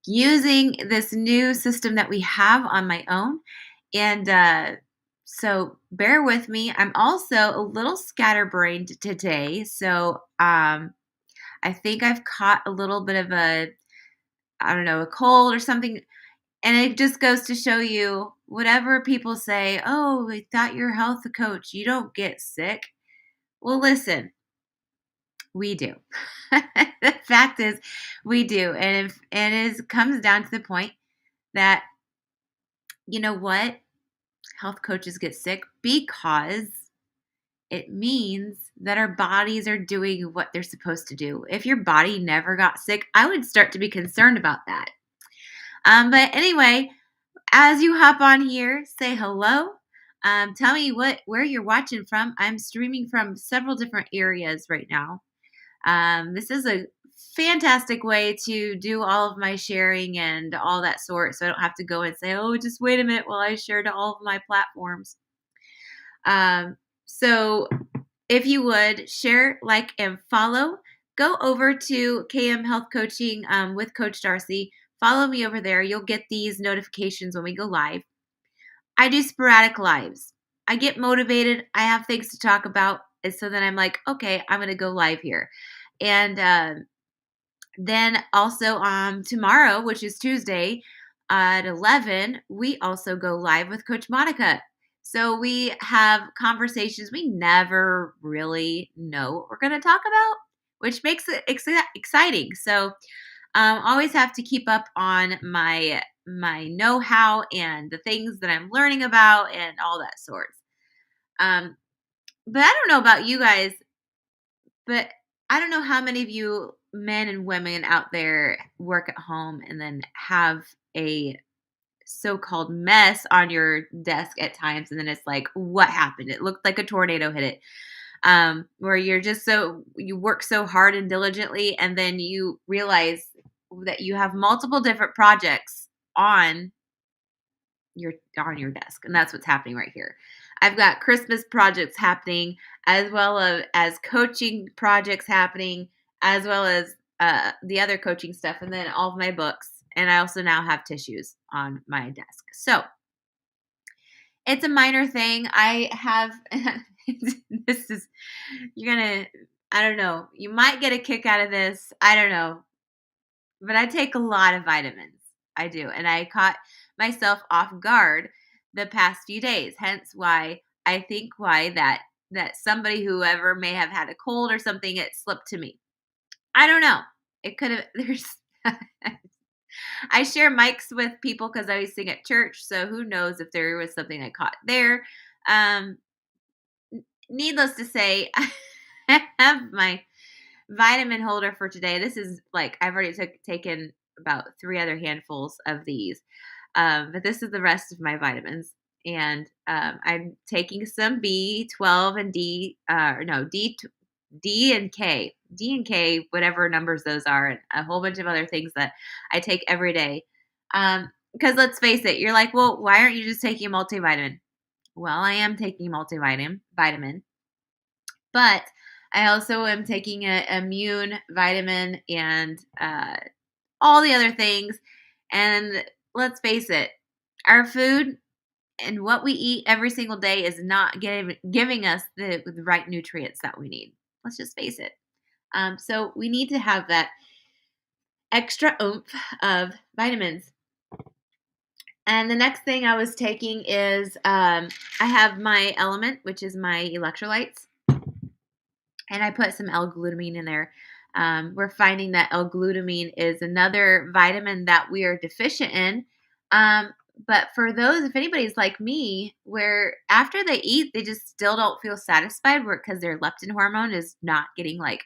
using this new system that we have on my own. And so bear with me. I'm also a little scatterbrained today. So I think I've caught a little bit of I don't know, a cold or something. And it just goes to show you whatever people say, oh, I thought you're a health coach. You don't get sick. Well, listen, we do. The fact is, we do. And it comes down to the point that, you know what? Health coaches get sick because it means that our bodies are doing what they're supposed to do. If your body never got sick, I would start to be concerned about that. But anyway, as you hop on here, say hello. Tell me where you're watching from. I'm streaming from several different areas right now. This is a fantastic way to do all of my sharing and all that sort, so I don't have to go and say, "Oh, just wait a minute while I share to all of my platforms." So if you would share, like, and follow, go over to KM Health Coaching with Coach Darcy. Follow me over there. You'll get these notifications when we go live. I do sporadic lives. I get motivated. I have things to talk about. And so then I'm like, okay, I'm going to go live here. And then also tomorrow, which is Tuesday at 11, we also go live with Coach Monica. So we have conversations we never really know what we're going to talk about, which makes it exciting. So always have to keep up on my know-how and the things that I'm learning about and all that sorts. But I don't know about you guys, but I don't know how many of you men and women out there work at home and then have a so-called mess on your desk at times, and then it's like, what happened? It looked like a tornado hit it. Where you work so hard and diligently, and then you realize that you have multiple different projects on your desk, and that's what's happening right here. I've got Christmas projects happening, as well as coaching projects happening, as well as the other coaching stuff, and then all of my books. And I also now have tissues on my desk. So it's a minor thing. I have this is you're gonna I don't know. You might get a kick out of this. I don't know. But I take a lot of vitamins. I do. And I caught myself off guard the past few days. Hence why I think why that somebody whoever may have had a cold or something, it slipped to me. I don't know. It could have there's I share mics with people because I always sing at church. So who knows if there was something I caught there. Um, Needless to say, I have my vitamin holder for today. This is like I've already taken about 3 other handfuls of these. But this is the rest of my vitamins. And I'm taking some B12 and D and K. D and K, whatever numbers those are, and a whole bunch of other things that I take every day. Because let's face it, you're like, well, why aren't you just taking a multivitamin? Well, I am taking a vitamin, but I also am taking a immune vitamin and all the other things. And let's face it, our food and what we eat every single day is not giving us the right nutrients that we need. Let's just face it. So we need to have that extra oomph of vitamins. And the next thing I was taking is I have my Element, which is my electrolytes, and I put some L-glutamine in there. We're finding that L-glutamine is another vitamin that we are deficient in. But for those, if anybody's like me, where after they eat, they just still don't feel satisfied because their leptin hormone is not getting like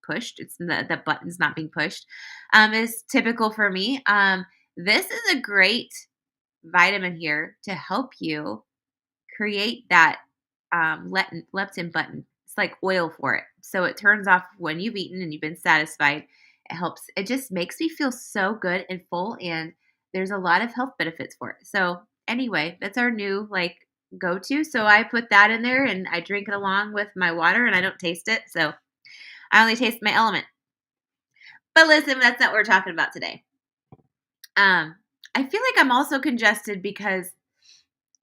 pushed. It's the button's not being pushed. Is typical for me. This is a great vitamin here to help you create that leptin button. It's like oil for it. So it turns off when you've eaten and you've been satisfied. It helps. It just makes me feel so good and full, and there's a lot of health benefits for it. So anyway, that's our new like go to. So I put that in there and I drink it along with my water, and I don't taste it. So I only taste my Element. But listen, that's not what we're talking about today. Um, I feel like I'm also congested because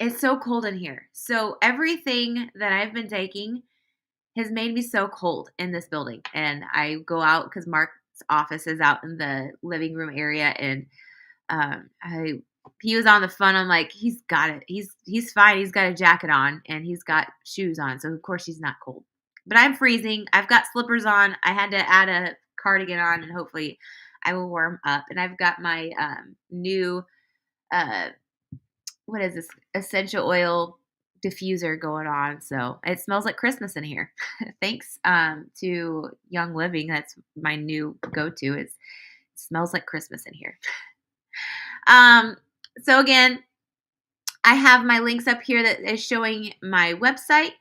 it's so cold in here. So everything that I've been taking has made me so cold in this building. And I go out because Mark's office is out in the living room area, and I he was on the phone. I'm like, he's got it. He's fine. He's got a jacket on and he's got shoes on, so of course he's not cold. But I'm freezing. I've got slippers on. I had to add a cardigan on, and hopefully I will warm up. And I've got my new uh, what is this essential oil diffuser going on, so it smells like Christmas in here. Thanks to Young Living, that's my new go-to. It smells like Christmas in here. Um, so again, I have my links up here that is showing my website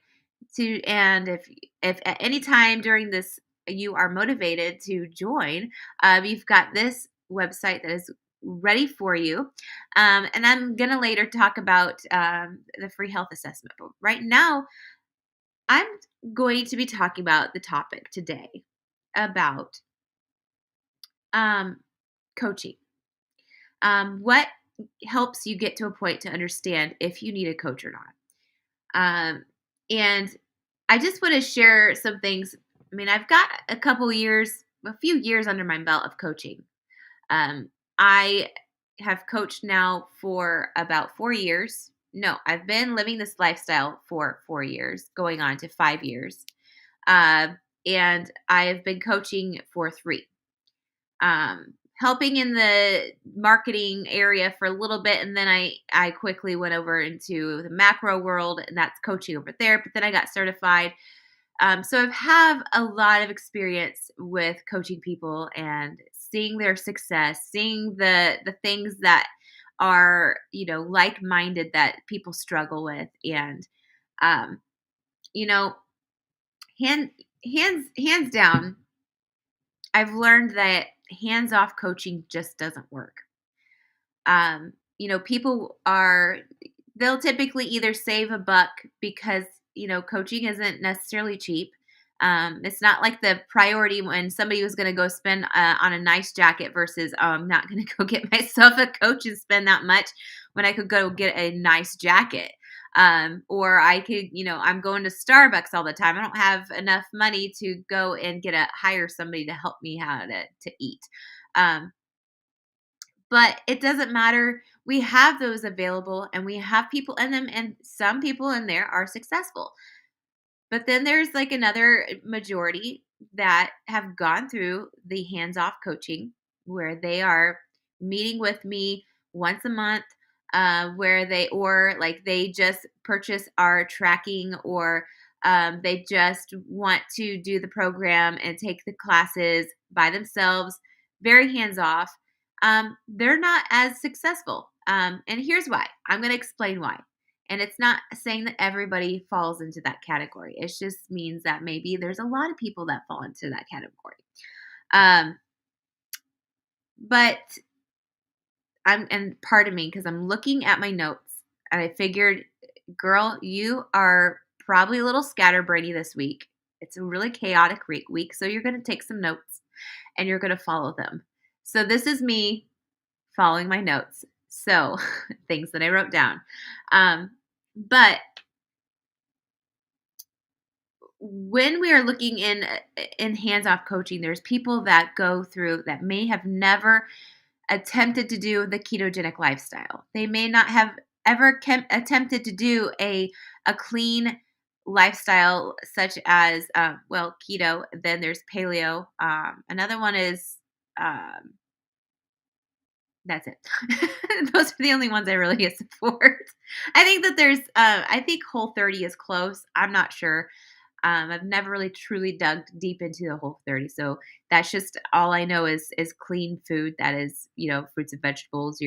to, and if at any time during this you are motivated to join, you've got this website that is ready for you. And I'm gonna later talk about the free health assessment. But right now, I'm going to be talking about the topic today about um, coaching. What helps you get to a point to understand if you need a coach or not. And I just want to share some things. I mean, I've got a few years under my belt of coaching. I have coached now for about 4 years. No, I've been living this lifestyle for 4 years, going on to 5 years. Uh, and I have been coaching for three. Helping in the marketing area for a little bit, and then I quickly went over into the macro world, and that's coaching over there. But then I got certified, so I've have a lot of experience with coaching people and seeing their success, seeing the things that are like minded that people struggle with, and um, you know, hand hands down, I've learned that hands off coaching just doesn't work. People they'll typically either save a buck because, coaching isn't necessarily cheap. It's not like the priority when somebody was going to go spend on a nice jacket versus, oh, I'm not going to go get myself a coach and spend that much when I could go get a nice jacket. Or I could, I'm going to Starbucks all the time. I don't have enough money to go and hire somebody to help me how to eat. Um, but it doesn't matter. We have those available and we have people in them, and some people in there are successful. But then there's like another majority that have gone through the hands off coaching where they are meeting with me once a month, where they just purchase our tracking, or they just want to do the program and take the classes by themselves, very hands off. They're not as successful. And here's why. I'm going to explain why. And it's not saying that everybody falls into that category. It just means that maybe there's a lot of people that fall into that category. Um, but and pardon me, because I'm looking at my notes and I figured, girl, you are probably a little scatterbrainy this week. It's a really chaotic week. So you're going to take some notes and you're going to follow them. So this is me following my notes. So things that I wrote down. But when we are looking in hands-off coaching, there's people that go through that may have never attempted to do the ketogenic lifestyle. They may not have ever attempted to do a clean lifestyle such as keto. Then there's paleo. Another one is that's it. Those are the only ones I really support. I think that I think Whole30 is close. I'm not sure. I've never really truly dug deep into the Whole30, so that's just all I know is clean food. That is, fruits and vegetables.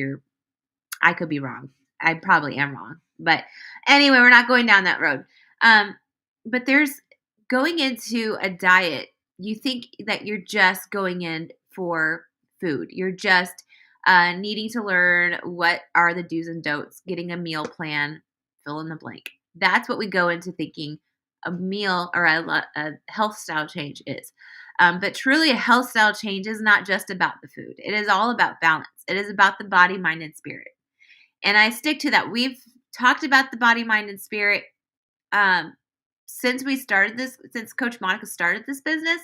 I could be wrong. I probably am wrong, but anyway, we're not going down that road. But there's going into a diet. You think that you're just going in for food. You're just needing to learn what are the do's and don'ts, getting a meal plan, fill in the blank. That's what we go into thinking a meal or a health style change is. But truly, a health style change is not just about the food. It is all about balance. It is about the body, mind, and spirit. And I stick to that. We've talked about the body, mind, and spirit um, since we started this, since Coach Monica started this business.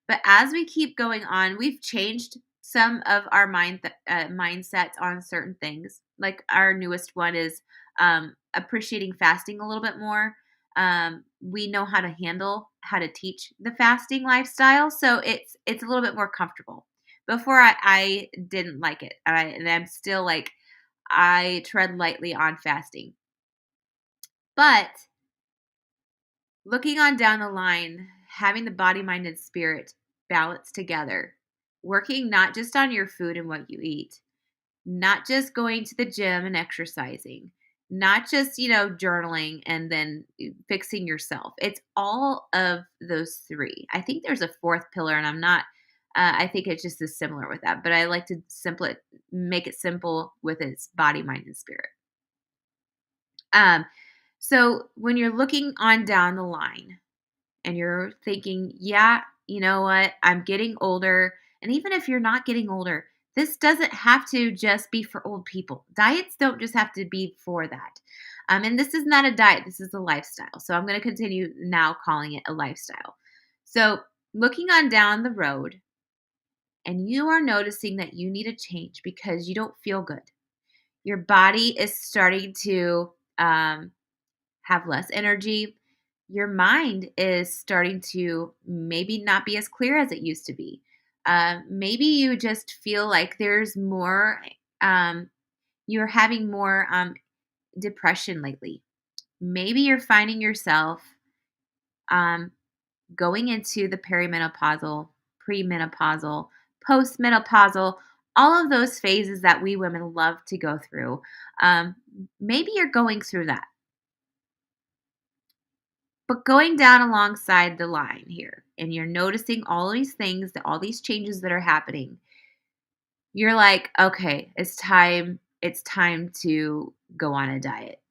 But as we keep going on, we've changed some of our mindsets on certain things. Like our newest one is appreciating fasting a little bit more. We know how to handle, how to teach the fasting lifestyle, so it's a little bit more comfortable. Before I didn't like it, and I'm still like I tread lightly on fasting, but looking on down the line, having the body, mind, and spirit balanced together, working not just on your food and what you eat, not just going to the gym and exercising, not just, journaling and then fixing yourself. It's all of those three. I think there's a fourth pillar, and I'm not. I think it's just as similar with that, but I like to make it simple with its body, mind, and spirit. Um, so when you're looking on down the line, and you're thinking, yeah, you know what? I'm getting older. And even if you're not getting older, this doesn't have to just be for old people. Diets don't just have to be for that. And this is not a diet, this is a lifestyle. So I'm going to continue now calling it a lifestyle. So looking on down the road, and you are noticing that you need a change because you don't feel good. Your body is starting to have less energy. Your mind is starting to maybe not be as clear as it used to be. Maybe you just feel like there's more, you're having more depression lately. Maybe you're finding yourself um, going into the perimenopausal, premenopausal, postmenopausal, all of those phases that we women love to go through. Maybe you're going through that. But going down alongside the line here, and you're noticing all these things, all these changes that are happening, you're like, okay, it's time to go on a diet.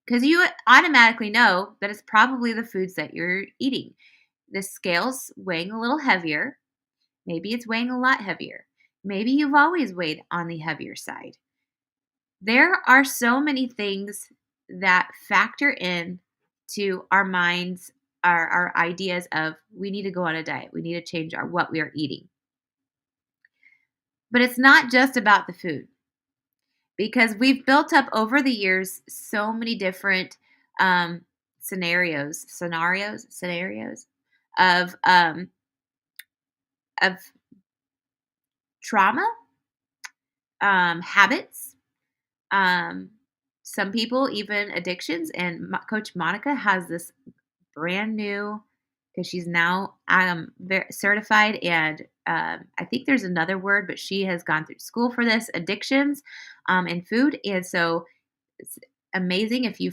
Because you automatically know that it's probably the foods that you're eating. The scale's weighing a little heavier. Maybe it's weighing a lot heavier. Maybe you've always weighed on the heavier side. There are so many things that factor in to our minds, our ideas of we need to go on a diet. We need to change what we are eating. But it's not just about the food because we've built up over the years so many different um, scenarios of trauma, habits, um, some people even addictions. And Coach Monica has this brand new because she's now certified, and I think there's another word, but she has gone through school for this addictions in food, and so it's amazing. If you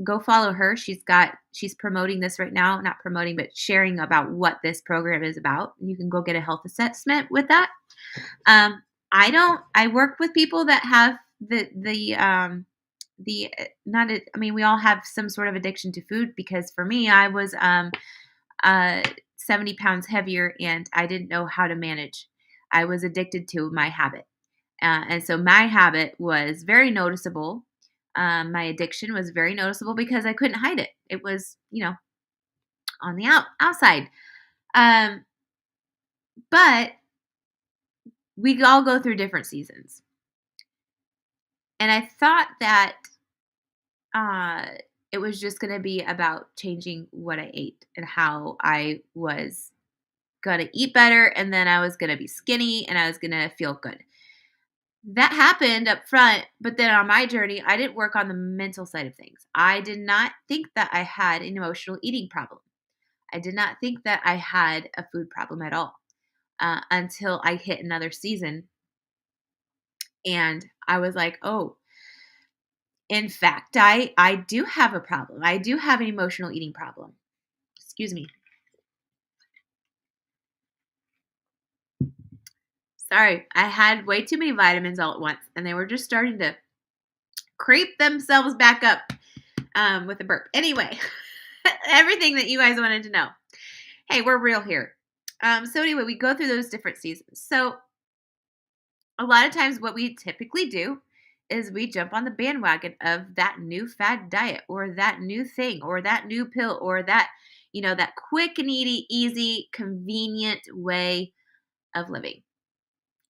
go follow her. She's promoting this right now, not promoting, but sharing about what this program is about. You can go get a health assessment with that. I work with people that have not I mean, we all have some sort of addiction to food, because for me, I was 70 pounds heavier and I didn't know how to manage. I was addicted to my habit. And so my habit was very noticeable. My addiction was very noticeable because I couldn't hide it. It was, on the outside. Um, but we all go through different seasons. And I thought that uh, it was just going to be about changing what I ate and how I was going to eat better. And then I was going to be skinny and I was going to feel good. That happened up front, but then on my journey, I didn't work on the mental side of things. I did not think that I had an emotional eating problem. I did not think that I had a food problem at all until I hit another season. And I was like, oh, in fact, I do have a problem. I do have an emotional eating problem. Excuse me. Sorry, I had way too many vitamins all at once, and they were just starting to creep themselves back up with a burp. Anyway, everything that you guys wanted to know. Hey, we're real here. So anyway, we go through those different seasons. So a lot of times what we typically do is we jump on the bandwagon of that new fad diet or that new thing or that new pill or that, that quick and easy, convenient way of living.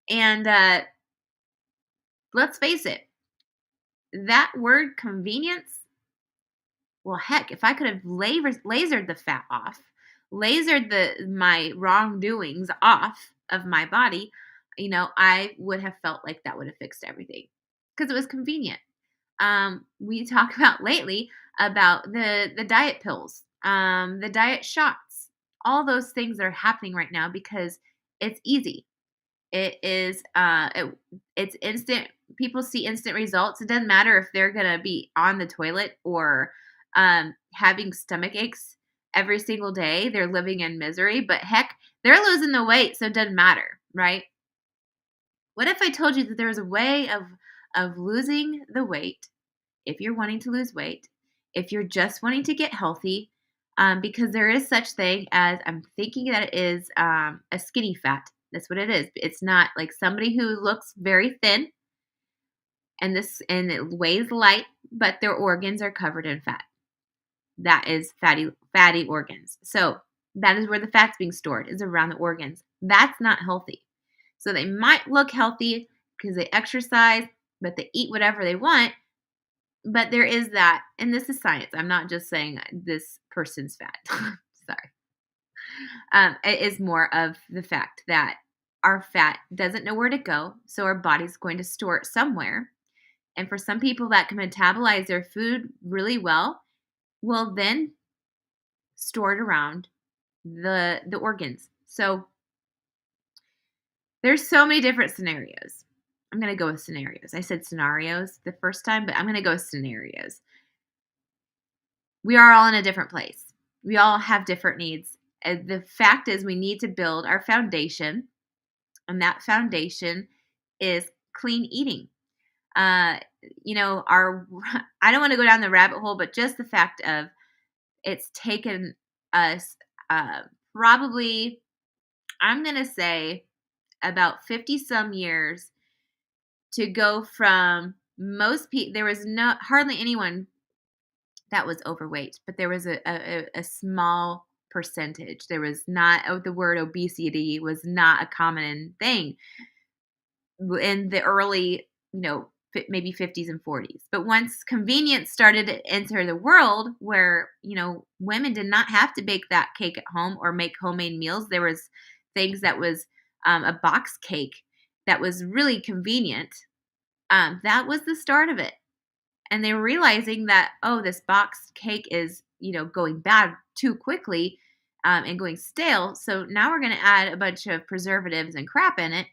And let's face it, that word convenience, well, heck, if I could have lasered the fat off, lasered my wrongdoings off of my body, I would have felt like that would have fixed everything because it was convenient. We talk about lately about the diet pills, the diet shots, all those things that are happening right now because it's easy. It's instant. People see instant results. It doesn't matter if they're gonna be on the toilet or having stomach aches every single day. They're living in misery, but heck, they're losing the weight, so it doesn't matter, right? What if I told you that there's a way of losing the weight if you're wanting to lose weight, if you're just wanting to get healthy, because there is such thing as I'm thinking that it is a skinny fat. That's what it is. It's not like somebody who looks very thin and it weighs light, but their organs are covered in fat. That is fatty organs. So that is where the fat's being stored, is around the organs. That's not healthy. So they might look healthy because they exercise, but they eat whatever they want. But there is that, and this is science. I'm not just saying this person's fat. Sorry. It is more of the fact that our fat doesn't know where to go, so our body's going to store it somewhere. And for some people that can metabolize their food really well, will then store it around the organs. So there's so many different scenarios. I'm going to go with scenarios. I said scenarios the first time, but I'm going to go with scenarios. We are all in a different place. We all have different needs. The fact is we need to build our foundation, and that foundation is clean eating. I don't want to go down the rabbit hole, but just the fact of it's taken us probably, I'm going to say, about 50 some years to go from most people. There was hardly anyone that was overweight, but there was a small percentage. There was not, the word obesity was not a common thing in the early, maybe 50s and 40s. But once convenience started to enter the world where, women did not have to bake that cake at home or make homemade meals, there was things that was a box cake that was really convenient. That was the start of it. And they're realizing that, oh, this box cake is, going bad too quickly and going stale. So now we're going to add a bunch of preservatives and crap in it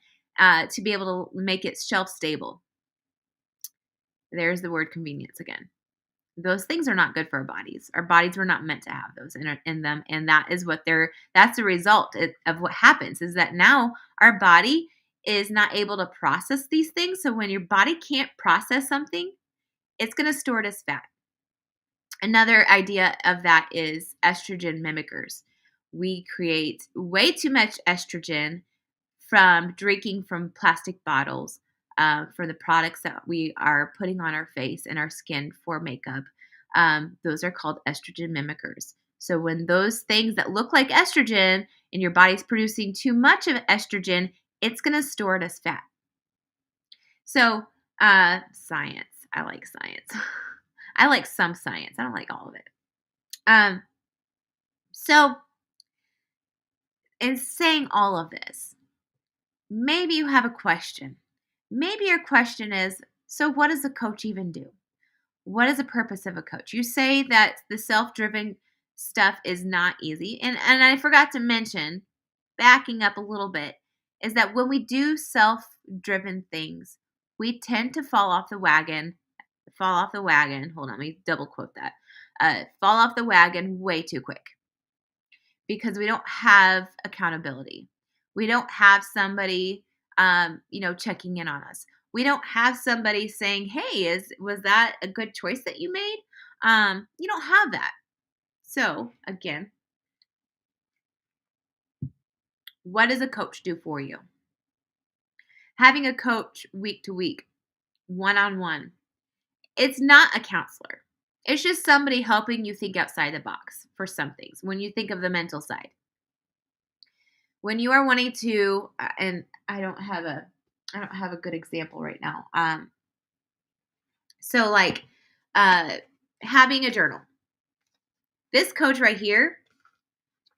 to be able to make it shelf stable. There's the word convenience again. Those things are not good for our bodies. Our bodies were not meant to have those in them. And that is that's the result of what happens, is that now our body is not able to process these things. So when your body can't process something, it's going to store it as fat. Another idea of that is estrogen mimickers. We create way too much estrogen from drinking from plastic bottles, for the products that we are putting on our face and our skin for makeup. Those are called estrogen mimickers. So when those things that look like estrogen and your body's producing too much of estrogen, it's going to store it as fat. So science. I like science. I like some science. I don't like all of it. So in saying all of this, maybe you have a question. Maybe your question is, so what does a coach even do? What is the purpose of a coach? You say that the self-driven stuff is not easy. And I forgot to mention, backing up a little bit, is that when we do self-driven things, we tend to fall off the wagon. Hold on, let me double quote that. Fall off the wagon way too quick because we don't have accountability. We don't have somebody, checking in on us. We don't have somebody saying, "Hey, was that a good choice that you made?" You don't have that. So again, What does a coach do for you? Having a coach week to week, one on one, it's not a counselor. It's just somebody helping you think outside the box for some things when you think of the mental side. When you are wanting to, and I don't have a good example right now. So like, uh, having a journal. This coach right here,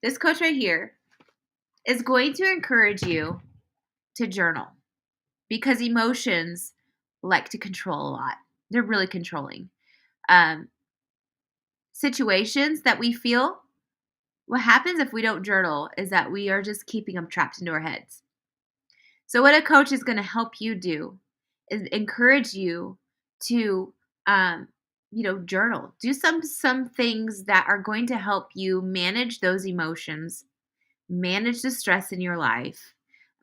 this coach right here is going to encourage you to journal because emotions like to control a lot. They're really controlling. Um, Situations that we feel, what happens if we don't journal is that we are just keeping them trapped into our heads. So, what a coach is going to help you do is encourage you to, um, journal. Do some things that are going to help you manage those emotions, manage the stress in your life,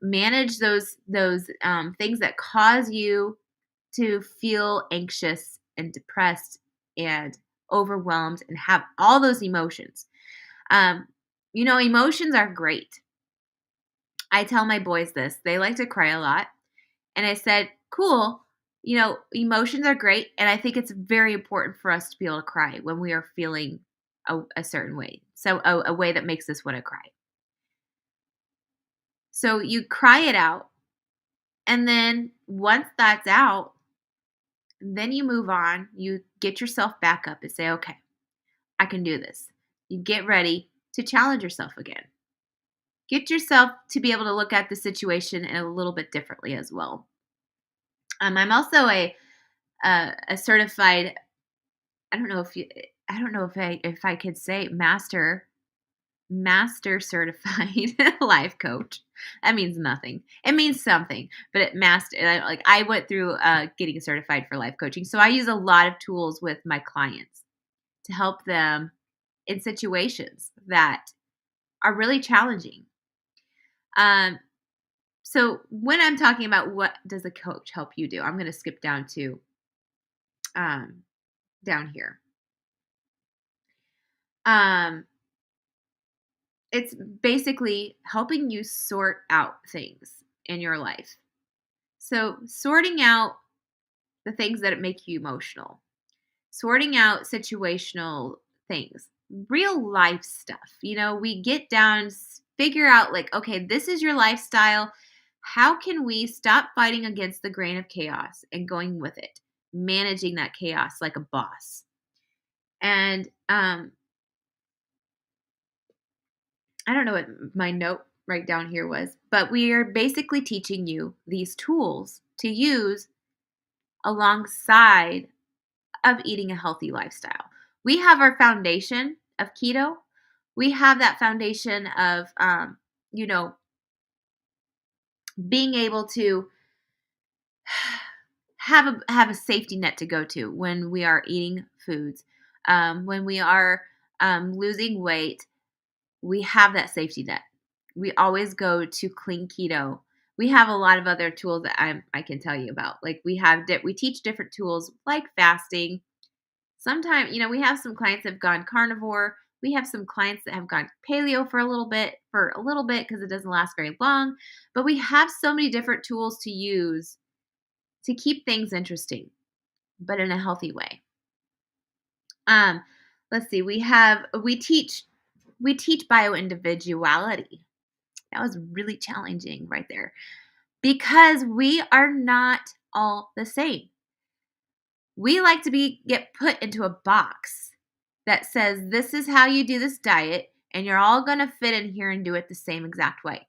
manage those things that cause you to feel anxious and depressed and overwhelmed and have all those emotions. Um, Emotions are great. I tell my boys this. They like to cry a lot. And I said, cool. Emotions are great. And I think it's very important for us to be able to cry when we are feeling a certain way. So, a way that makes us want to cry. So, you cry it out. And then once that's out, then you move on. You get yourself back up and say, okay, I can do this. You get ready to challenge yourself again. Get yourself to be able to look at the situation in a little bit differently as well. I'm also a certified. I don't know if you. I don't know if I could say master certified life coach. That means nothing. It means something, but like I went through getting certified for life coaching, so I use a lot of tools with my clients to help them in situations that are really challenging. Um, so when I'm talking about what does a coach help you do, I'm going to skip down to um, down here. Um, it's basically helping you sort out things in your life. So sorting out the things that make you emotional, sorting out situational things, real life stuff. We get down, figure out like, okay, this is your lifestyle. How can we stop fighting against the grain of chaos and going with it, managing that chaos like a boss? And I don't know what my note right down here was, but we are basically teaching you these tools to use alongside of eating a healthy lifestyle. We have our foundation of keto. We have that foundation of, you know, being able to have a safety net to go to when we are eating foods, when we are losing weight. We have that safety net. We always go to clean keto. We have a lot of other tools that I can tell you about. Like we teach different tools like fasting. Sometimes, we have some clients that have gone carnivore. We have some clients that have gone paleo for a little bit because it doesn't last very long. But we have so many different tools to use to keep things interesting, but in a healthy way. Um, let's see. We teach bio individuality. That was really challenging right there because we are not all the same. We like to get put into a box that says this is how you do this diet and you're all going to fit in here and do it the same exact way.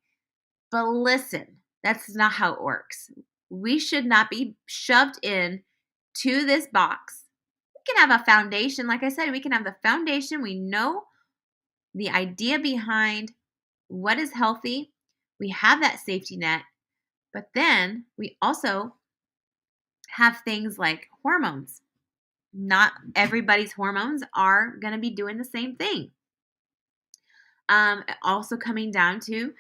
But listen, that's not how it works. We should not be shoved in to this box. We can have a foundation. Like I said, we can have the foundation. We know the idea behind what is healthy. We have that safety net. But then we also have things like hormones. Not everybody's hormones are going to be doing the same thing. Also coming down to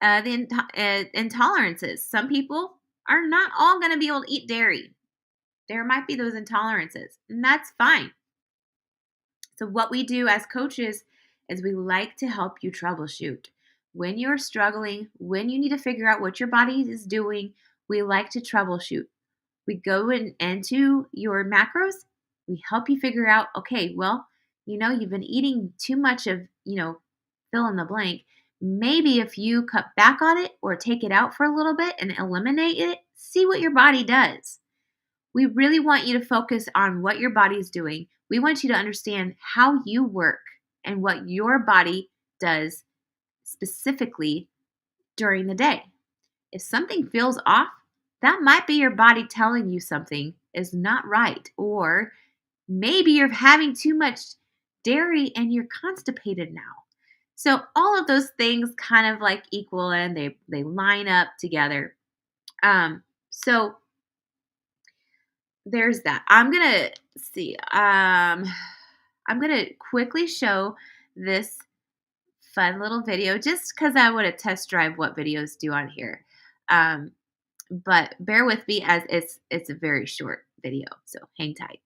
the intolerances. Some people are not all going to be able to eat dairy. There might be those intolerances, and that's fine. So what we do as coaches is we like to help you troubleshoot. when you're struggling, when you need to figure out what your body is doing, we like to troubleshoot. We go into your macros. We help you figure out, okay, well, you've been eating too much of, fill in the blank. Maybe if you cut back on it or take it out for a little bit and eliminate it, see what your body does. We really want you to focus on what your body is doing. We want you to understand how you work and what your body does specifically during the day. If something feels off, that might be your body telling you something is not right. Or maybe you're having too much dairy and you're constipated now. So all of those things kind of like equal and they line up together. So there's that. I'm gonna see. I'm gonna quickly show this fun little video just because I want to test drive what videos do on here. But bear with me as it's a very short video, so hang tight.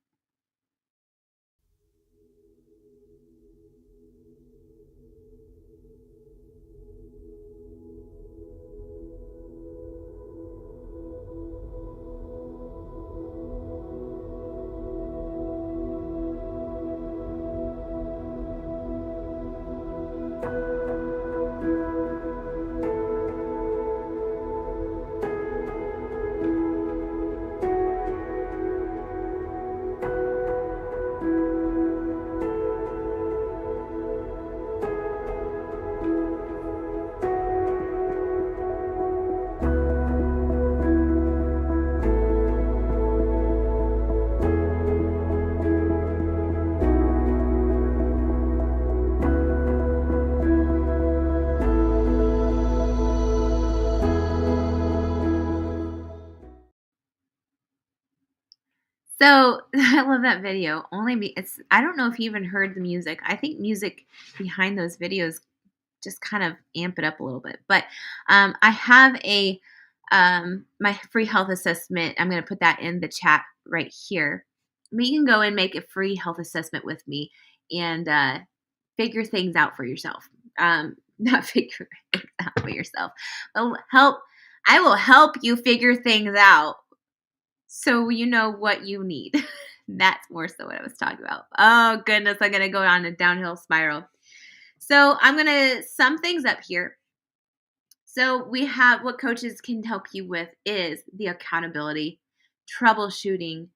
So I love that video. I don't know if you even heard the music. I think music behind those videos just kind of amp it up a little bit. But I have my free health assessment. I'm going to put that in the chat right here. But you can go and make a free health assessment with me and figure things out for yourself. Not figure things out for yourself, but I will help you figure things out so you know what you need. That's more so what I was talking about. Oh goodness, I'm gonna go on a downhill spiral. So I'm gonna sum things up here. So we have what coaches can help you with is the accountability, troubleshooting,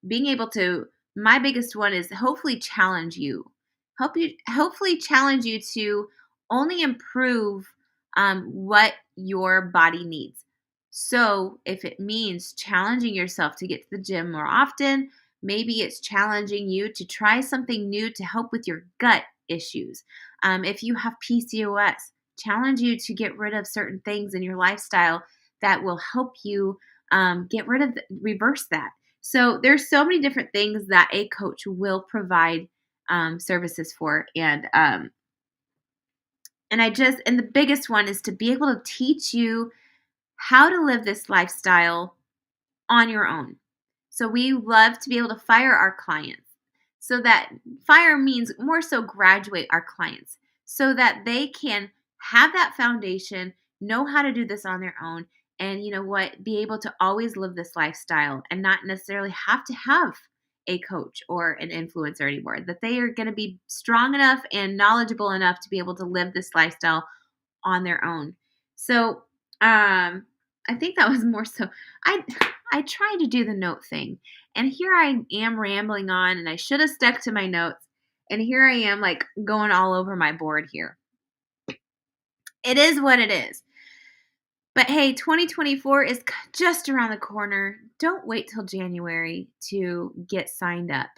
being able to. My biggest one is hopefully challenge you, hopefully challenge you to only improve what your body needs. So if it means challenging yourself to get to the gym more often, maybe it's challenging you to try something new to help with your gut issues. If you have PCOS, challenge you to get rid of certain things in your lifestyle that will help you reverse that. So there's so many different things that a coach will provide services for, and the biggest one is to be able to teach you how to live this lifestyle on your own. So we love to be able to fire our clients. So that fire means more so graduate our clients so that they can have that foundation, know how to do this on their own, and be able to always live this lifestyle and not necessarily have to have a coach or an influencer anymore. That they are going to be strong enough and knowledgeable enough to be able to live this lifestyle on their own. So I think that was more so. I tried to do the note thing, and here I am rambling on, and I should have stuck to my notes, and here I am like going all over my board here. It is what it is. But hey, 2024 is just around the corner. Don't wait till January to get signed up.